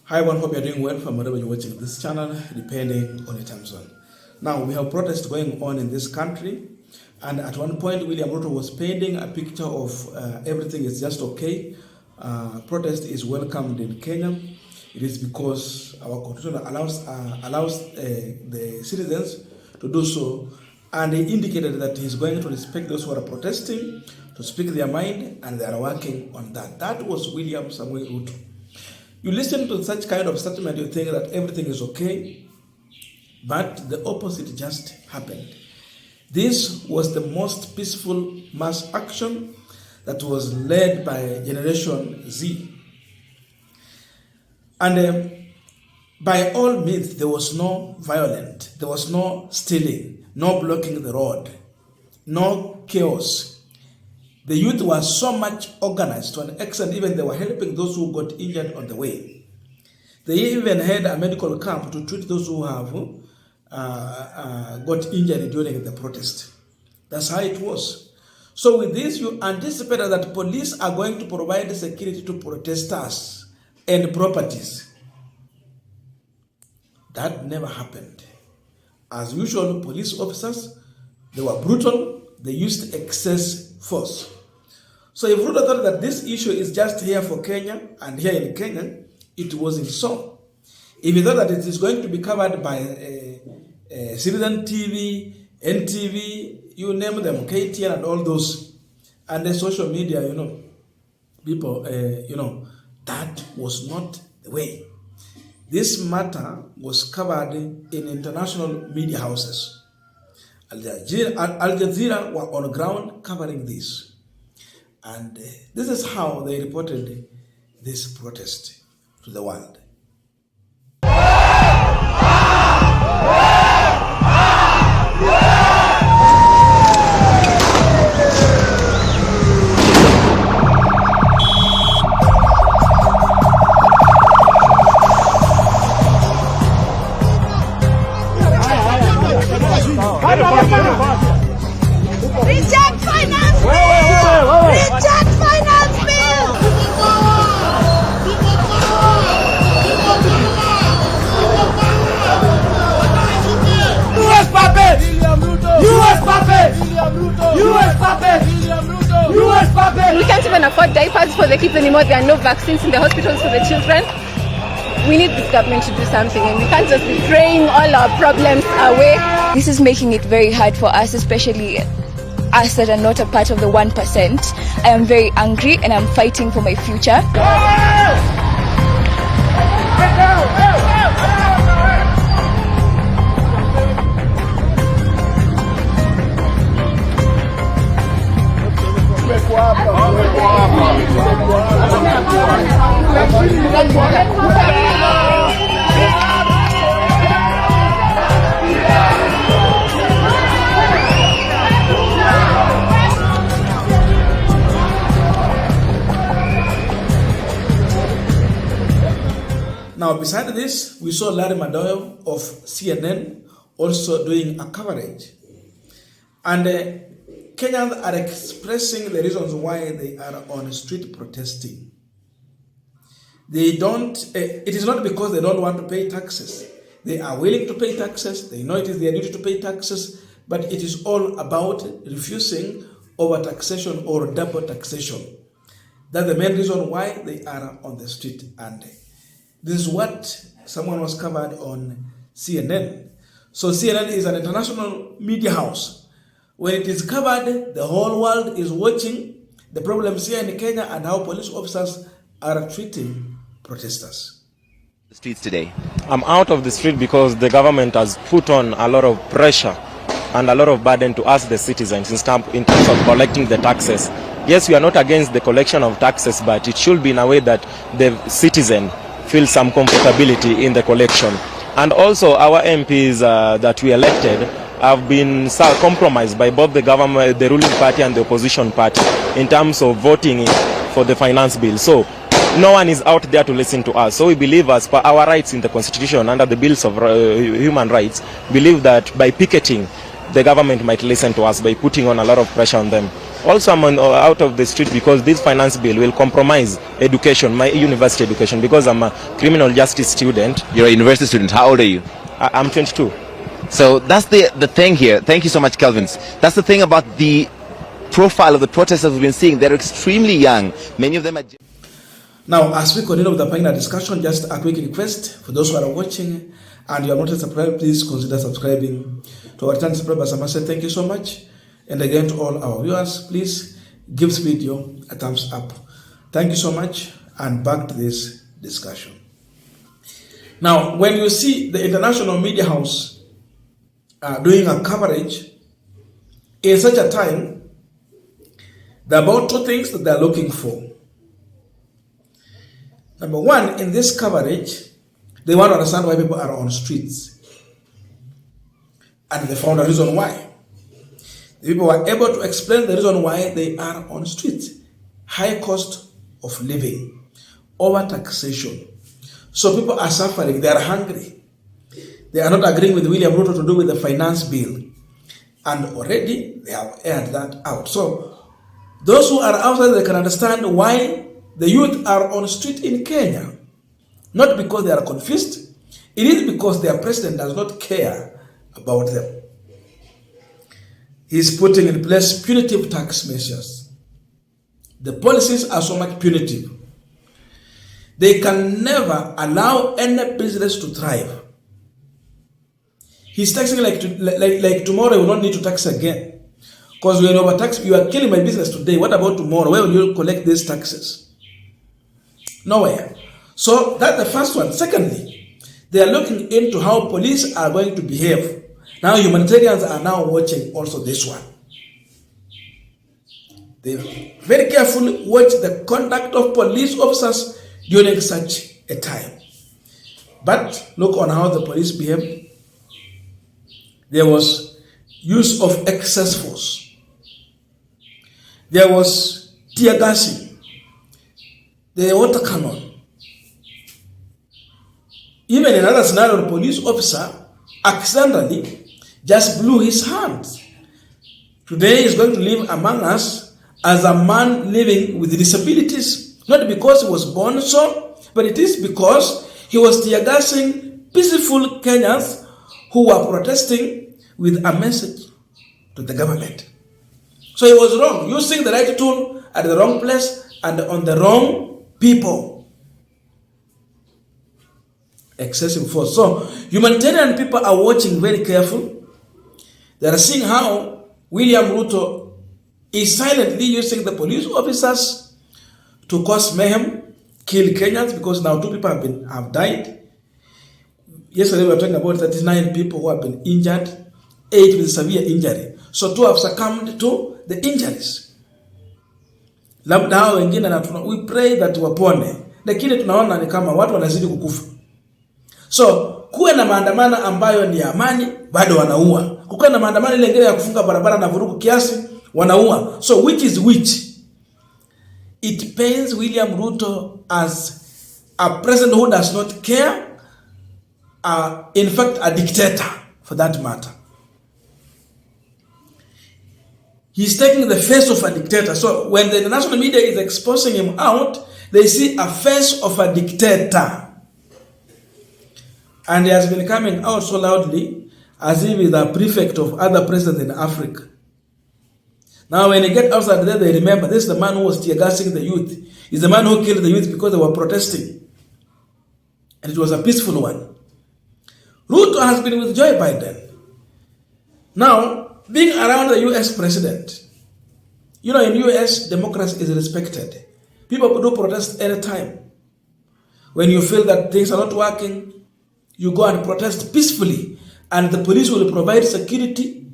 Hi everyone, hope you're doing well from wherever you're watching this channel, depending on your time zone. Now, we have protests going on in this country, and at one point, William Ruto was painting a picture of everything is just okay. Protest is welcomed in Kenya. It is because our constitution allows the citizens to do so, and he indicated that he's going to respect those who are protesting, to speak their mind, and they are working on that. That was William Samuel Ruto. You listen to such kind of statement, you think that everything is okay, but the opposite just happened. This was the most peaceful mass action that was led by Generation Z. And by all means, there was no violence, there was no stealing, no blocking the road, no chaos. The youth were so much organized to an extent, even they were helping those who got injured on the way. They even had a medical camp to treat those who have got injured during the protest. That's how it was. So with this, you anticipated that police are going to provide security to protesters and properties. That never happened. As usual, police officers, they were brutal, they used excess force. So if Ruto thought that this issue is just here for Kenya and here in Kenya, it wasn't so. If he thought that it is going to be covered by Citizen TV, NTV, you name them, KTN and all those, and the social media, people, that was not the way. This matter was covered in international media houses. Al-Jazeera were on ground covering this. And this is how they reported this protest to the world. Reject finance bill! Reject finance bill! US puppet! US puppet! US puppet! US puppet! We can't even afford diapers for the kids anymore. There are no vaccines in the hospitals for the children. We need this government to do something, and we can't just be praying all our problems away. This is making it very hard for us, especially us that are not a part of the 1%. I am very angry and I'm fighting for my future. Now, beside this, we saw Larry Madoyo of CNN also doing a coverage. And Kenyans are expressing the reasons why they are on the street protesting. They don't, it is not because they don't want to pay taxes. They are willing to pay taxes. They know it is their duty to pay taxes, but it is all about refusing over taxation or double taxation. That's the main reason why they are on the street. And this is what someone was covered on CNN. So CNN is an international media house. When it is covered, the whole world is watching the problems here in Kenya and how police officers are treating protesters. The streets today. I'm out of the street because the government has put on a lot of pressure and a lot of burden to us, the citizens, in terms of collecting the taxes. Yes, we are not against the collection of taxes, but it should be in a way that the citizen feel some comfortability in the collection. And also our MPs that we elected have been compromised by both the government, the ruling party and the opposition party in terms of voting for the finance bill. So no one is out there to listen to us. So we believe, as per our rights in the constitution under the bills of human rights, believe that by picketing, the government might listen to us by putting on a lot of pressure on them. Also, I'm out of the street because this finance bill will compromise education, my university education, because I'm a criminal justice student. You're a university student. How old are you? I'm 22. So that's the thing here. Thank you so much, Kelvin. That's the thing about the profile of the protesters we've been seeing. They're extremely young. Many of them are... Now, as we continue with the panel discussion, just a quick request for those who are watching and you are not subscribed, please consider subscribing to our channel. Subscribers, I must say thank you so much. And again, to all our viewers, please give this video a thumbs up. Thank you so much, and back to this discussion. Now, when you see the international media house doing a coverage in such a time, there are about two things that they are looking for. Number one, in this coverage, they want to understand why people are on streets. And they found a reason why. The people were able to explain the reason why they are on streets. High cost of living, over taxation. So people are suffering, they are hungry. They are not agreeing with William Ruto to do with the finance bill. And already they have aired that out. So those who are outside, they can understand why the youth are on street in Kenya. Not because they are confused. It is because their president does not care about them. He is putting in place punitive tax measures. The policies are so much punitive. They can never allow any business to thrive. He's taxing like tomorrow you will not need to tax again. Because when you overtax, you are killing my business today. What about tomorrow? Where will you collect these taxes? Nowhere. So that's the first one. Secondly, they are looking into how police are going to behave. Now humanitarians are now watching also this one. They very carefully watch the conduct of police officers during such a time. But look on how the police behaved. There was use of excess force. There was tear gassing. The water cannon. Even in another scenario, the police officer accidentally just blew his hands. Today he is going to live among us as a man living with disabilities. Not because he was born so, but it is because he was tear gassing peaceful Kenyans who were protesting with a message to the government. So he was wrong, using the right tool at the wrong place and on the wrong people. Excessive force. So humanitarian people are watching very careful. They are seeing how William Ruto is silently using the police officers to cause mayhem, kill Kenyans, because now 2 people have died. Yesterday we were talking about 39 people who have been injured, 8 with severe injury. So 2 have succumbed to the injuries. Labda hao wengine na we pray that wapone. Lakini tunaona ni kama watu wanazidi kukufa. So kuwe na maandamano ambayo ni amani, bado wanaua. Kuwe na maandamano ile ingine ya kufunga barabara na vurugu kiasi, wanaua. So which is which? It pains William Ruto as a president who does not care, in fact a dictator for that matter. He's taking the face of a dictator. So when the national media is exposing him out, they see a face of a dictator. And he has been coming out so loudly as if he's the prefect of other presidents in Africa. Now when they get outside there, they remember this is the man who was tear gassing the youth. He's the man who killed the youth because they were protesting. And it was a peaceful one. Ruto has been with Joe Biden. Now, being around the US president, you know, in US, democracy is respected. People do protest anytime. When you feel that things are not working, you go and protest peacefully, and the police will provide security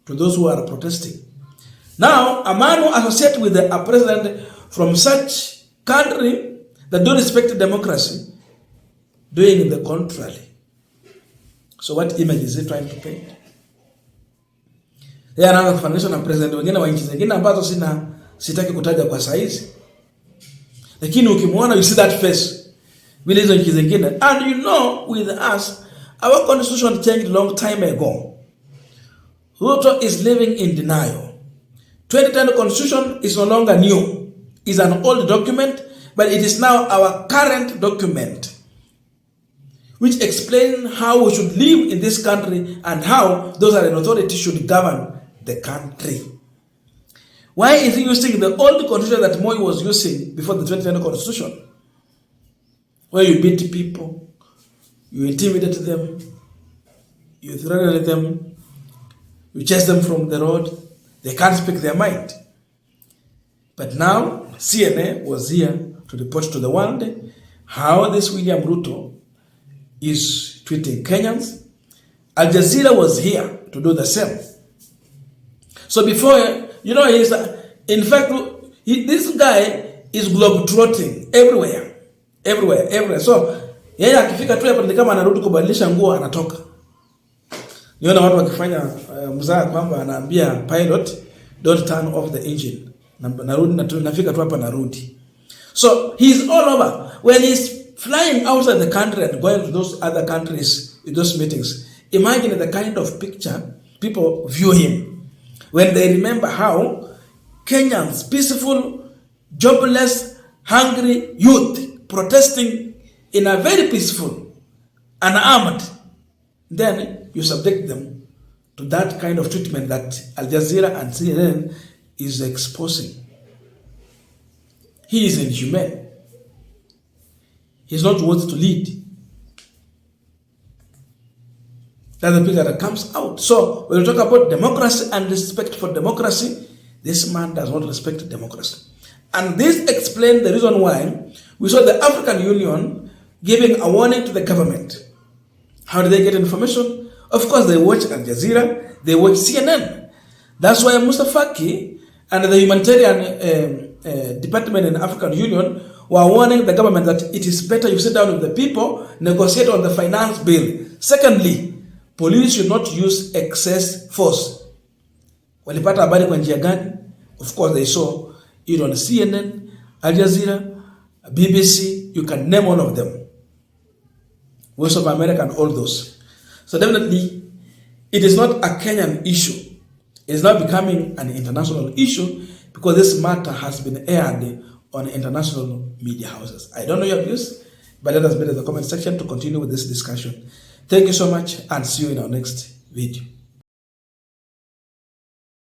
to those who are protesting. Now, a man who associates with a president from such country that don't respect democracy, doing the contrary. So what image is he trying to paint? Yeye anaanza kufananishwa na president wengine wa nchi zingine ambazo sitaki kutaja kwa saizi. Lakini ukimwona you see that face. Vile hizo nchi zingine. And you know, with us, our constitution changed a long time ago. Ruto is living in denial. 2010 constitution is no longer new. It's an old document, but it is now our current document, which explains how we should live in this country and how those are in authority should govern the country. Why is he using the old constitution that Moi was using before the 2010 constitution? Where you beat people, you intimidate them, you threaten them, you chase them from the road, they can't speak their mind. But now, CNN was here to report to the world how this William Ruto is treating Kenyans. Al-Jazeera was here to do the same. So before, you know, in fact, this guy is globetrotting everywhere. So, yeye akifika tu hapa ni kama anarudi kubadilisha nguo anatoka. Niona watu wakifanya mzaha kwamba anaambia pilot don't turn off the engine. Narudi nafika tu hapa narudi. So he's all over. When he's flying outside the country and going to those other countries in those meetings, imagine the kind of picture people view him when they remember how Kenyans, peaceful, jobless, hungry youth protesting in a very peaceful, unarmed, then you subject them to that kind of treatment that Al-Jazeera and CNN is exposing. He is inhumane. He's not worth to lead. That's the picture that comes out. So when we talk about democracy and respect for democracy, this man does not respect democracy. And this explains the reason why we saw the African Union giving a warning to the government. How do they get information? Of course, they watch Al Jazeera, they watch CNN. That's why Mustafaki and the humanitarian department in the African Union were warning the government that it is better you sit down with the people, negotiate on the finance bill. Secondly, police should not use excess force. Walipata habari kwa njia gani? Of course, they saw it on CNN, Al Jazeera, BBC, you can name all of them. Voice of America and all those. So definitely, it is not a Kenyan issue. It is now becoming an international issue because this matter has been aired on international media houses. I don't know your views, but let us be in the comment section to continue with this discussion. Thank you so much and see you in our next video.